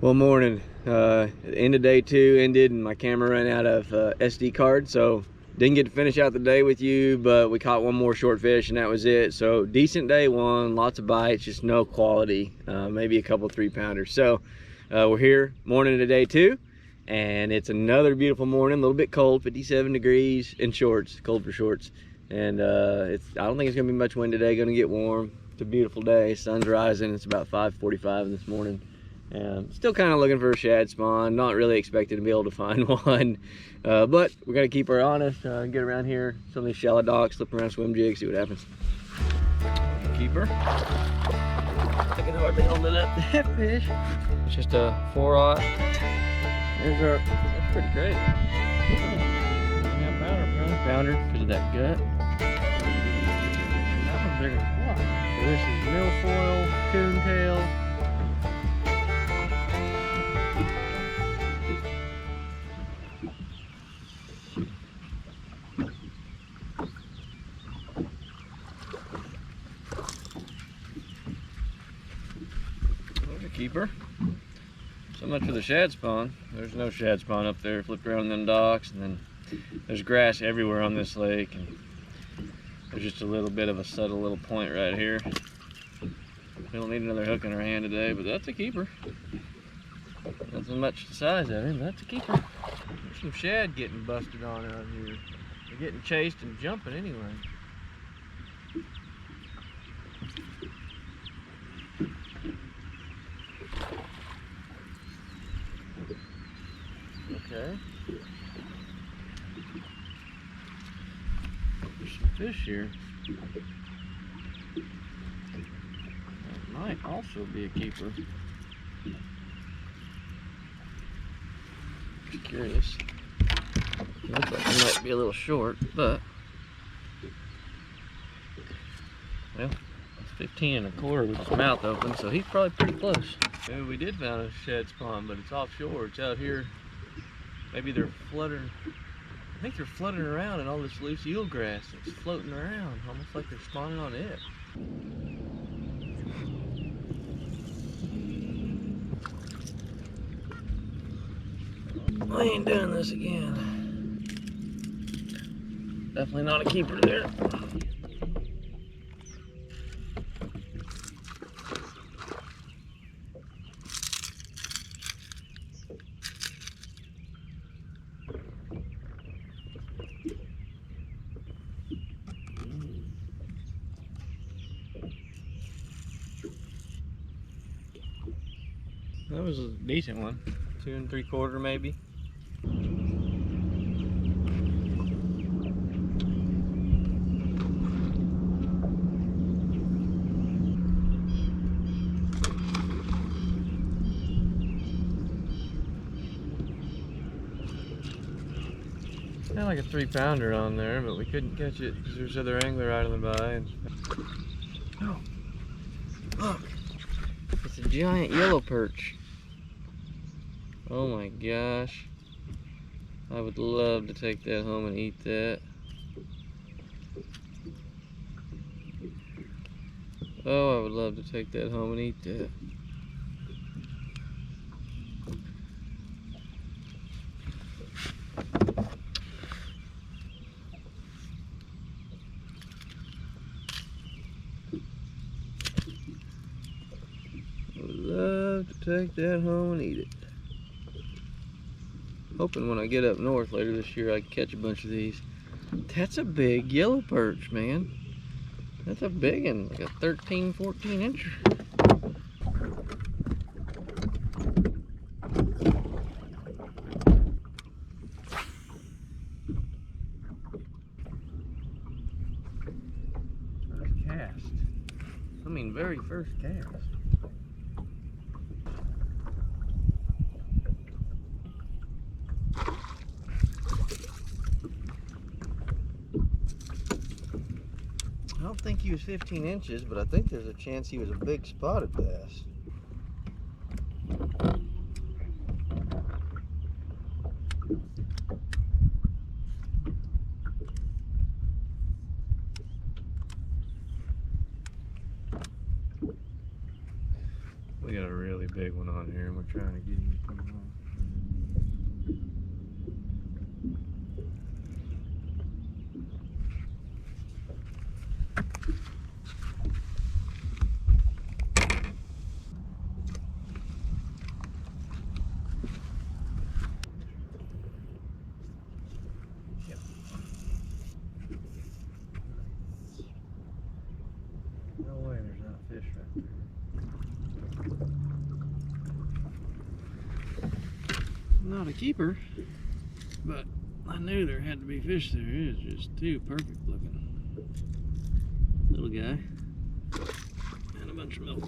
Well, morning. The end of day 2 ended and my camera ran out of SD card, so didn't get to finish out the day with you, but we caught one more short fish and that was it. So decent day 1, lots of bites, just no quality, maybe a couple 3-pounders. So we're here morning of day 2 and it's another beautiful morning, a little bit cold, 57 degrees in shorts, cold for shorts. And I don't think it's gonna be much wind today, gonna get warm. It's a beautiful day, sun's rising, it's about 5:45 this morning. And still kind of looking for a shad spawn, not really expecting to be able to find one, but we're gonna keep her honest, get around here, some of these shallow docks, slip around swim jigs, see what happens. Keep her. I can hardly hold it up. That fish. It's just a 4-aught. There's our, that's pretty great. Yeah, pounder because of that gut. That one's bigger than 4. So this is milfoil, coontail. Keeper. So much for the shad spawn. There's no shad spawn up there. Flipped around them docks, and then there's grass everywhere on this lake, and there's just a little bit of a subtle little point right here. We don't need another hook in our hand today, but that's a keeper. Nothing much the size of him, but that's a keeper. There's some shad getting busted on out here. They're getting chased and jumping anyway. Okay. There's some fish here. That might also be a keeper. Just curious. Looks like it might be a little short, but well, it's 15 1/4 with his mouth open, so he's probably pretty close. Maybe we did find a shad spawn, but it's offshore. It's out here. Maybe they're fluttering. I think they're fluttering around in all this loose eelgrass that's floating around, almost like they're spawning on it. I ain't doing this again. Definitely not a keeper there. That was a decent one. 2 3/4 maybe. Had like a 3-pounder on there, but we couldn't catch it because there's other angler idling by. And oh, look, it's a giant yellow perch. Oh my gosh, I would love to take that home and eat that. Oh, I would love to take that home and eat that. I would love to take that home and eat it. Hoping when I get up north later this year I can catch a bunch of these. That's a big yellow perch, man. That's a big one, like a 13, 14 incher. First cast. I mean, very first cast. I don't think he was 15 inches, but I think there's a chance he was a big spotted bass. We got a really big big one on here and we're trying to get him to come on. No way there's not fish right there. Not a keeper, but I knew there had to be fish there. It is just too perfect looking. Little guy. And a bunch of milk.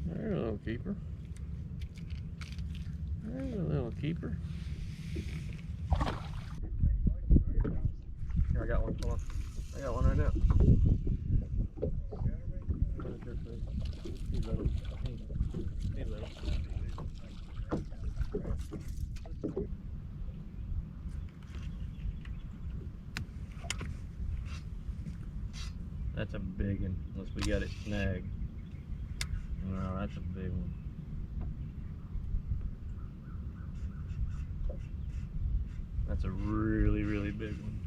There's a little keeper. There's a little keeper. Here, I got one. Hold on. I got one right now. That's a big one, unless we got it snagged. No, that's a big one. That's a really, really big one.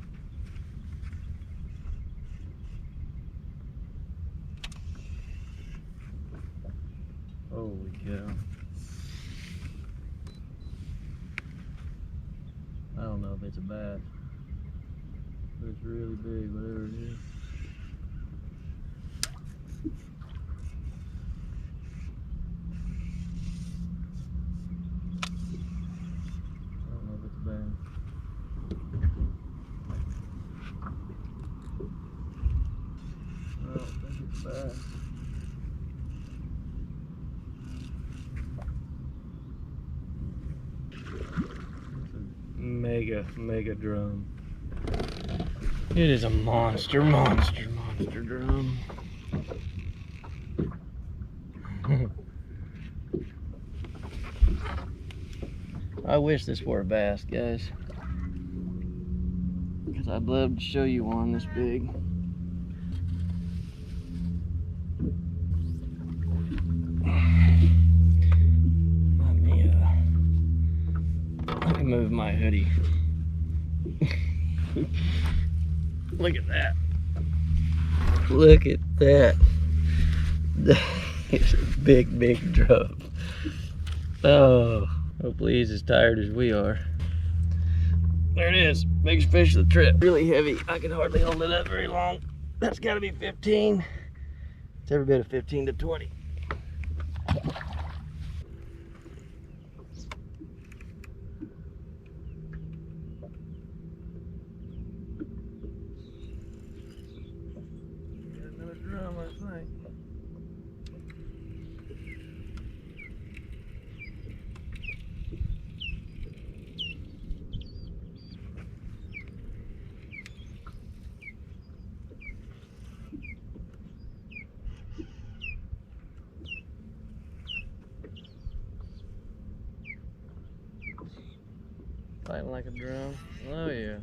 Holy cow. I don't know if it's a bass, but it's really big, whatever it is. Mega drum. It is a monster drum. I wish this were a bass, guys, because I'd love to show you one this big. Let me move my hoodie. Look at that. Look at that. It's a big drum. Oh, hopefully he's as tired as we are. There it is. Biggest fish of the trip. Really heavy. I can hardly hold it up very long. That's got to be 15. It's every bit of 15 to 20. Fighting like a drum. Oh yeah.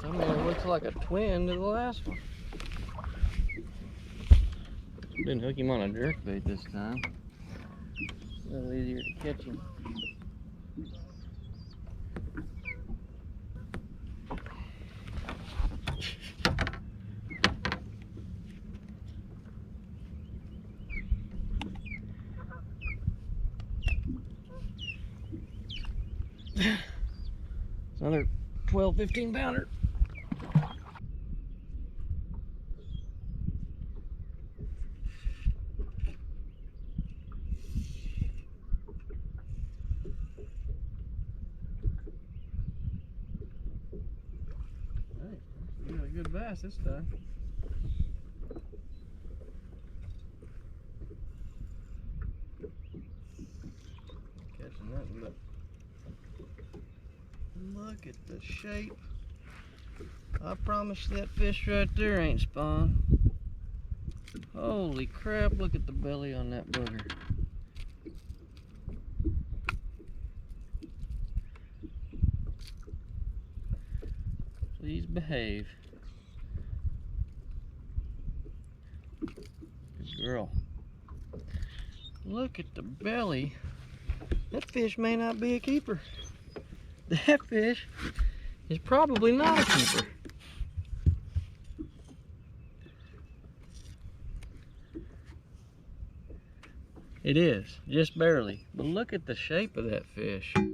I mean, it looks like a twin to the last one. Didn't hook him on a jerkbait this time. A little easier to catch him. It's another 12, 15 pounder. Hey, we got a good bass this time. Catching nothing but. Look at the shape. I promise that fish right there ain't spawn. Holy crap, look at the belly on that booger. Please behave. Good girl. Look at the belly. That fish may not be a keeper. That fish is probably not a keeper. It is, just barely. But look at the shape of that fish. Well,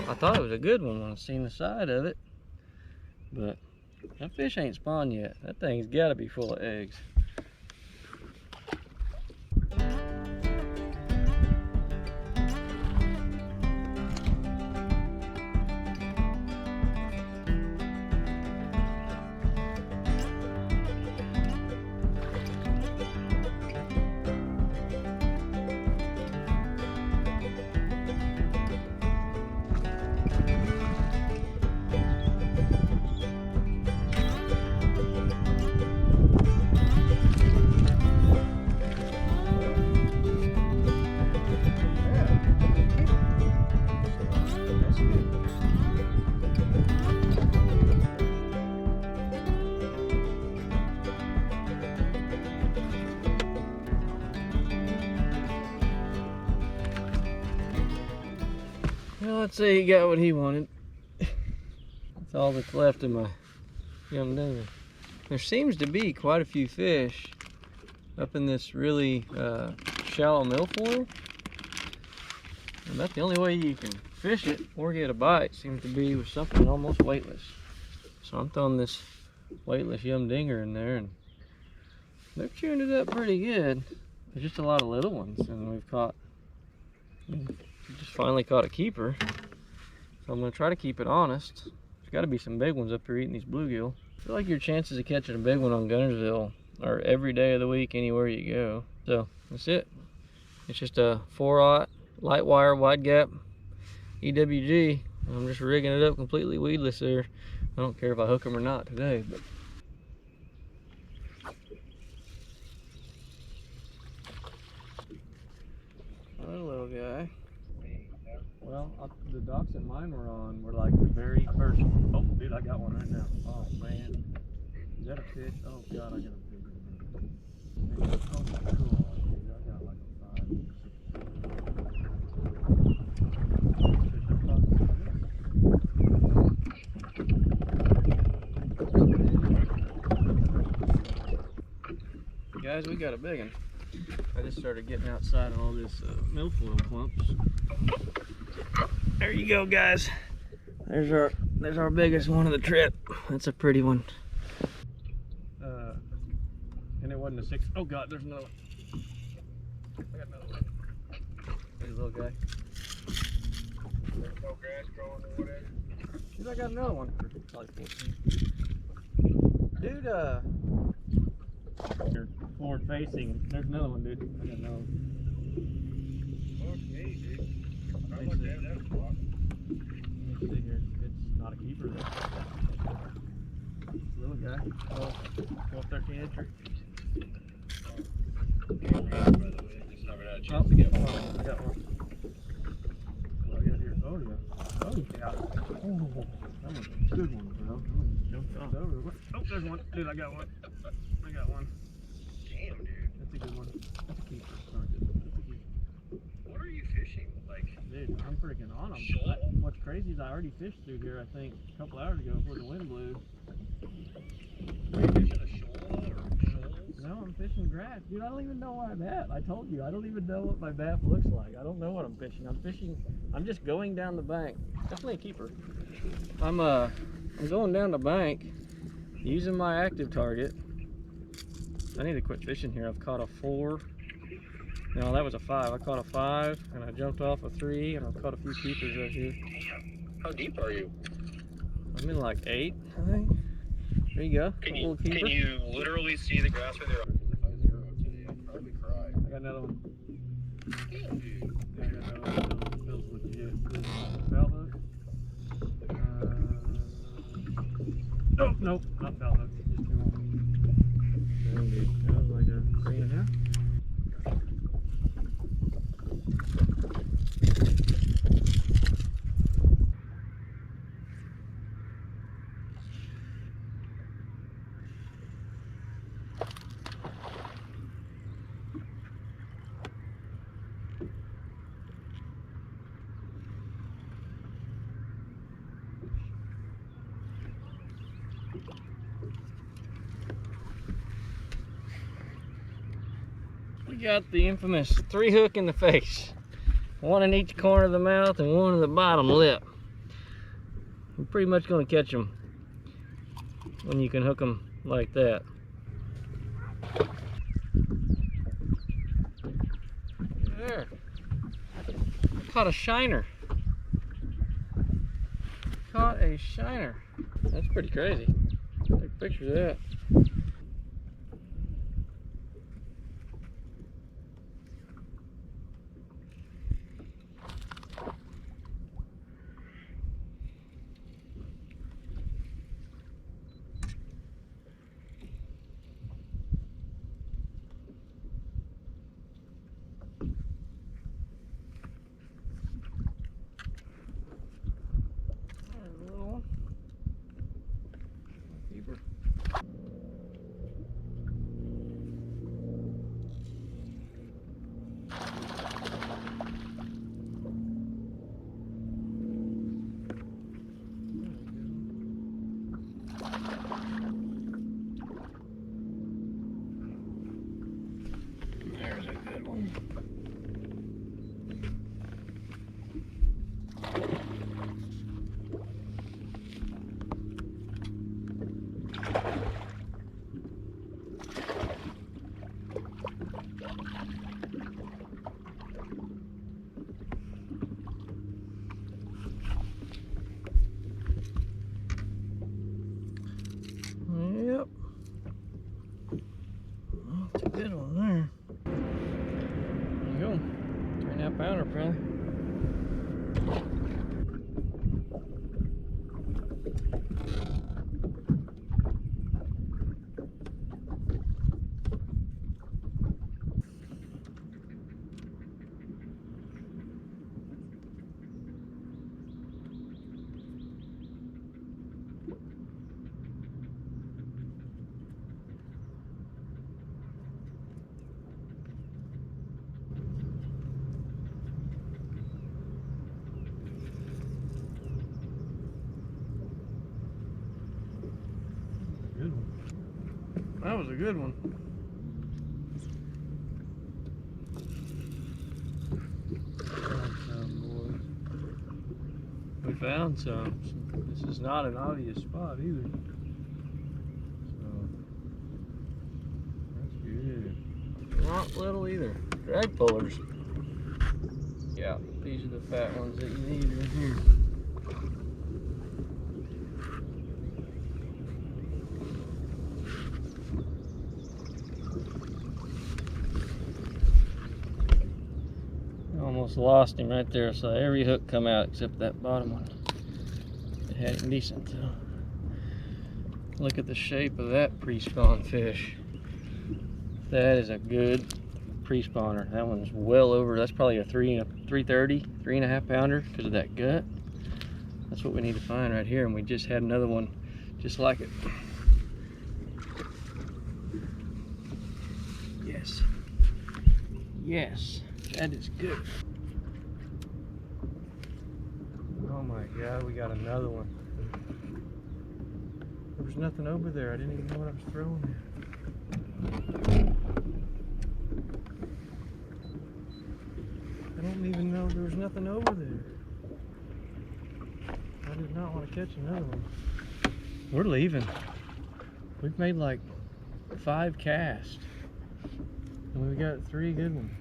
I thought it was a good one when I seen the side of it. But that fish ain't spawned yet. That thing's gotta be full of eggs. Well, let's say he got what he wanted. That's all that's left in my yum dinger. There seems to be quite a few fish up in this really shallow milfoil. And that's the only way you can fish it or get a bite, seems to be with something almost weightless. So I'm throwing this weightless yum dinger in there, and they're chewing it up pretty good. There's just a lot of little ones, and we've caught, just finally caught a keeper. So I'm gonna try to keep it honest. There's gotta be some big ones up here eating these bluegill. I feel like your chances of catching a big one on Guntersville are every day of the week, anywhere you go. So that's it. It's just a 4/0 light wire wide gap EWG. I'm just rigging it up completely weedless there. I don't care if I hook them or not today, but hello, guy. Well, the docks that mine were on were like the very first. Oh, dude, I got one right now. Oh man, is that a fish? Oh god, I got a big one. Oh, cool. Dude, I got like a 5, 6. Guys, we got a big one. I just started getting outside all this milfoil clumps. There you go, guys. There's our biggest one of the trip. That's a pretty one. And it wasn't a 6. Oh god, there's another one. I got another one. There's a little guy. There's no grass growing or whatever. Dude, I got another one. Probably 14. Dude, you're forward facing. There's another one, dude. I got another one. Okay, dude. I'm gonna have that spot. Let's see here. It's not a keeper though. Little guy. 12, 13 incher. Oh, I got one. I got one. What do I got here? Oh yeah. Oh yeah. Oh, that was a good one, bro. That one just jumped off over. Oh, there's one. Dude, I got one. I got one. Damn, dude. That's a good one. That's a keeper. Sorry, dude. That's a keeper. What are you fishing? Like, dude, I'm freaking on them. What's crazy is I already fished through here, I think, a couple hours ago before the wind blew. Are you fishing a shoal or shoals? No, I'm fishing grass. Dude, I don't even know where I'm at. I told you, I don't even know what my bath looks like. I don't know what I'm fishing. I'm just going down the bank. Definitely a keeper. I'm going down the bank using my active target. I need to quit fishing here. I've caught a 4. No, that was a 5. I caught a 5 and I jumped off a 3 and I've caught a few keepers right here. How deep are you? I'm in like 8, I think. There you go. Can you literally see the grass right there? I'd probably cry. I got another one. Damn, dude. Yeah, I got another one. Feels legit. This bell hook. Nope, not bell hook. Just come on. There we go. We got the infamous 3-hook in the face. One in each corner of the mouth and one in the bottom lip. We're pretty much going to catch them when you can hook them like that. There. I caught a shiner. Caught a shiner. That's pretty crazy. Take a picture of that. There's a good one. Yep. That's a good one there. There you go. 3.5 pounder probably. Good one. That was a good one. We found some. This is not an obvious spot either. So that's good. Not little either. Drag pullers. Yeah, these are the fat ones that you need right here. Almost lost him right there, so every hook come out except that bottom one. It had him decent, so. Look at the shape of that pre-spawn fish. That is a good pre-spawner. That one's well over, that's probably a 330, 3.5 pounder because of that gut. That's what we need to find right here, and we just had another one just like it. Yes. Yes. That is good. Oh my God, we got another one. There was nothing over there. I didn't even know what I was throwing there. I don't even know there was nothing over there. I did not want to catch another one. We're leaving. We've made like 5 casts. And we got 3 good ones.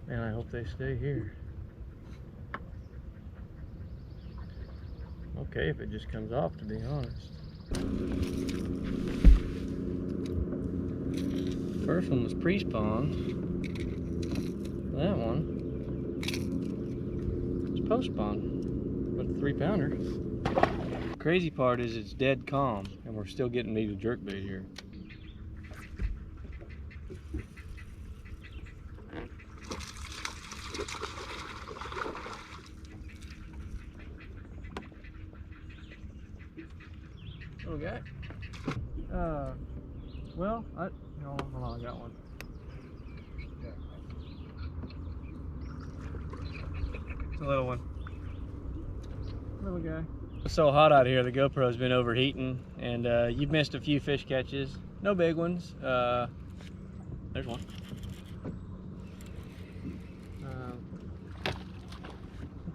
Man, I hope they stay here. Okay, if it just comes off, to be honest. First one was pre-spawned. That one is post-spawn, but a 3 pounder. Crazy part is it's dead calm, and we're still getting me to jerkbait here. What we got? Well, no, hold on, I got one. It's a little one. Little guy. It's so hot out here, the GoPro's been overheating, and you've missed a few fish catches. No big ones. There's one.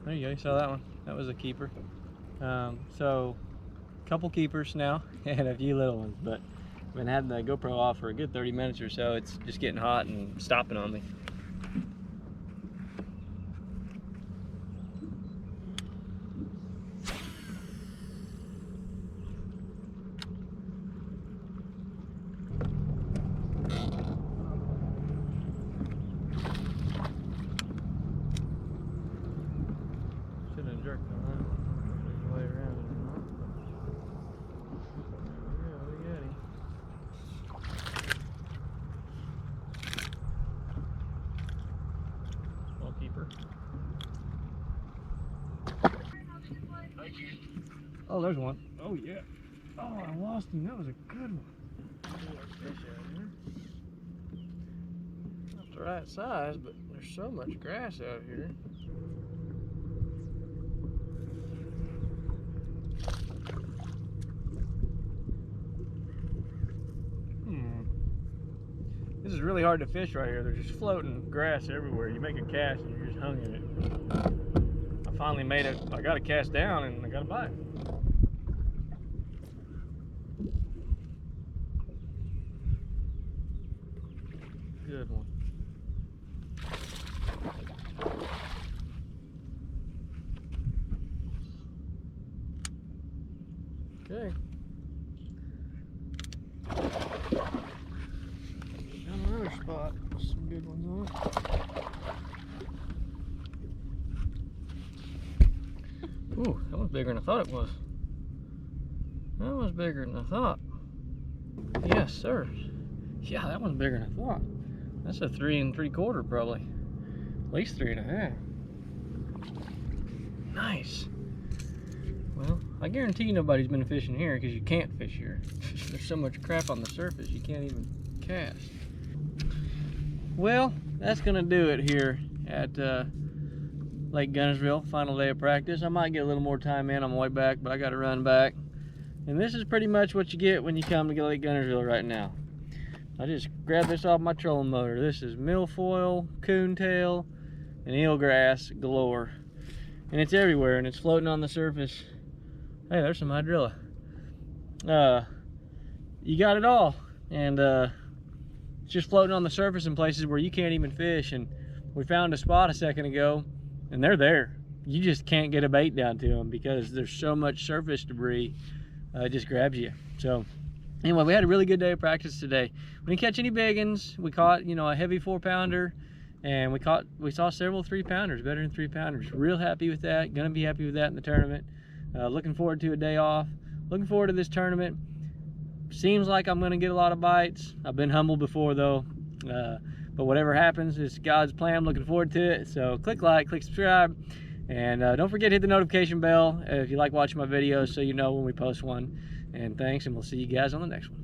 There you go, you saw that one. That was a keeper. So, a couple keepers now, and a few little ones, but I've been having the GoPro off for a good 30 minutes or so. It's just getting hot and stopping on me. Should have jerked on that. There's a way around it or not. Yeah, we got him. Small keeper. Oh, there's one. Oh yeah. Oh, I lost him. That was a good one. Not the right size, but there's so much grass out here. This is really hard to fish right here. There's just floating grass everywhere. You make a cast and you're just hung in it. I finally made it. I got a cast down and I got a bite. Good one. Okay. Another spot with some good ones on it. Ooh, that one's bigger than I thought it was. That one's bigger than I thought. Yes, sir. Yeah, that one's bigger than I thought. That's a 3 3/4 probably. At least 3 1/2. Nice. Well, I guarantee nobody's been fishing here because you can't fish here. There's so much crap on the surface you can't even cast. Well, that's gonna do it here at Lake Guntersville. Final day of practice. I might get a little more time in on my way back, but I got to run back. And this is pretty much what you get when you come to Lake Guntersville right now. I just grabbed this off my trolling motor. This is milfoil, coontail, and eelgrass galore. And it's everywhere, and it's floating on the surface. Hey, there's some hydrilla. You got it all. And it's just floating on the surface in places where you can't even fish. And we found a spot a second ago, and they're there. You just can't get a bait down to them because there's so much surface debris. It just grabs you. So anyway, we had a really good day of practice today. We didn't catch any big ones. We caught, you know, a heavy 4-pounder, and we saw several 3-pounders, better than 3-pounders. Real happy with that. Gonna be happy with that in the tournament. Looking forward to a day off. Looking forward to this tournament. Seems like I'm gonna get a lot of bites. I've been humbled before though. But whatever happens, it's God's plan. I'm looking forward to it. So click like, click subscribe, and don't forget to hit the notification bell if you like watching my videos so you know when we post one. And thanks, and we'll see you guys on the next one.